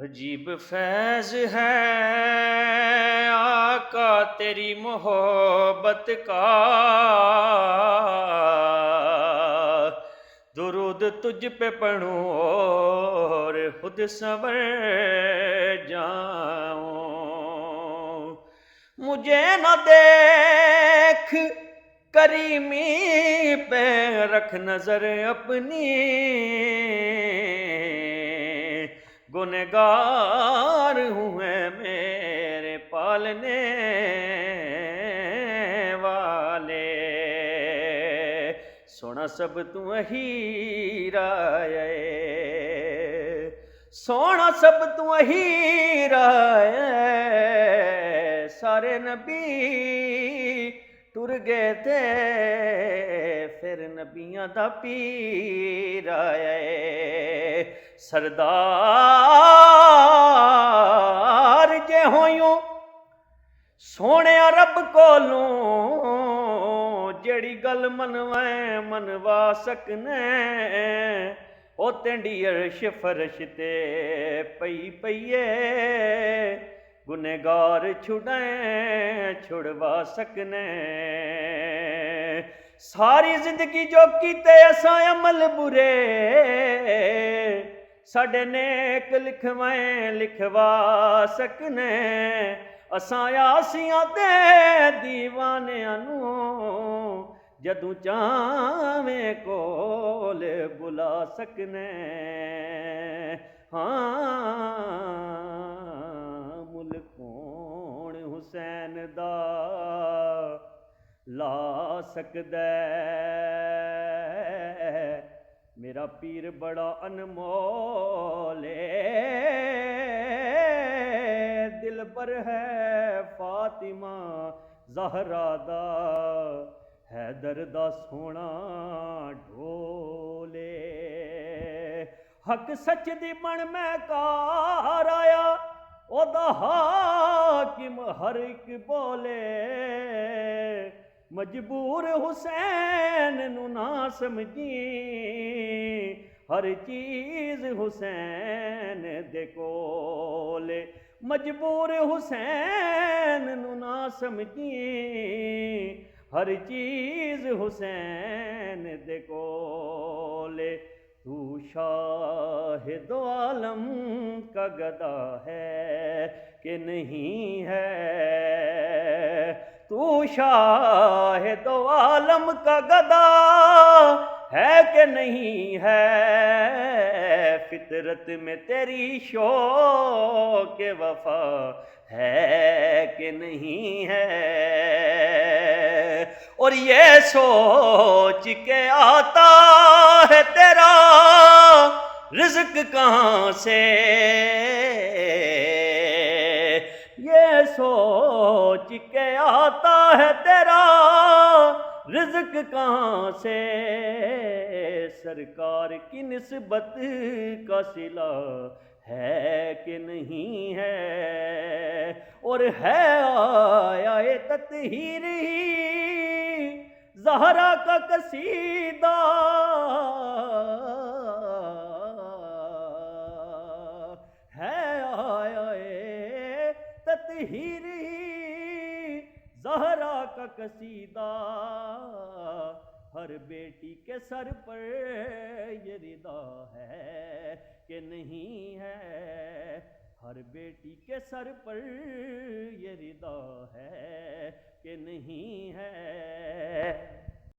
عجیب فیض ہے آقا تیری محبت کا، درود تجھ پہ پڑھوں اور خود سنور جاؤں۔ مجھے نہ دیکھ کریمی پہ رکھ نظر اپنی، گنہگار ہوں میں میرے پالنے والے۔ سونا سب تو ہیرا ہے، سونا سب تو ہیرا ہے، سارے نبی ٹر گئے تھے پھر نبیاں دا پیر آیا ہے۔ سردار جے ہویوں سونے رب کولوں، جیڑی گل منوائیں منوا سکنے، او تینڈی عرش فرش تے پئی پئیے، گنہگار چھڑائیں چھڑوا سکنے۔ ساری زندگی جو کیتے اساں عمل برے، ساڈے نیک لکھوائیں لکھوا سکنے، اساں آسیاں تے دیوانیاں نوں جدوں چاہویں کول بلا سکنے۔ ہاں ملک کون حسین دا لا سکدے، میرا پیر بڑا انمول دلبر ہے فاطمہ زہرا دا، حیدر دا سونا ڈھولے۔ حق سچ دی بن میں کار آیا، او دا حاکم ہر ایک بولے، مجبور حسین نو نہ سمجھی، ہر چیز حسین دے کولے، مجبور حسین نو نہ سمجھی، ہر چیز حسین دے کولے۔ تو شاہ دو عالم کا گدا ہے کہ نہیں ہے، تو شاہ دو عالم کا گدا ہے کہ نہیں ہے، فطرت میں تیری شوق وفا ہے کہ نہیں ہے، اور یہ سوچ کے آتا ہے تیرا رزق کہاں سے، یہ سوچ کے آتا ہے تیرا رزق کہاں سے، سرکار کی نسبت کا صلہ ہے کہ نہیں ہے، اور ہے آیا تطہیر ہی زہرا کا قصیدہ، ہے آیا تطہیر ہی زہرا کا قصیدہ، ہر بیٹی کے سر پر یہ ردا ہے کہ نہیں ہے، ہر بیٹی کے سر پر یہ ردا ہے کہ نہیں ہے۔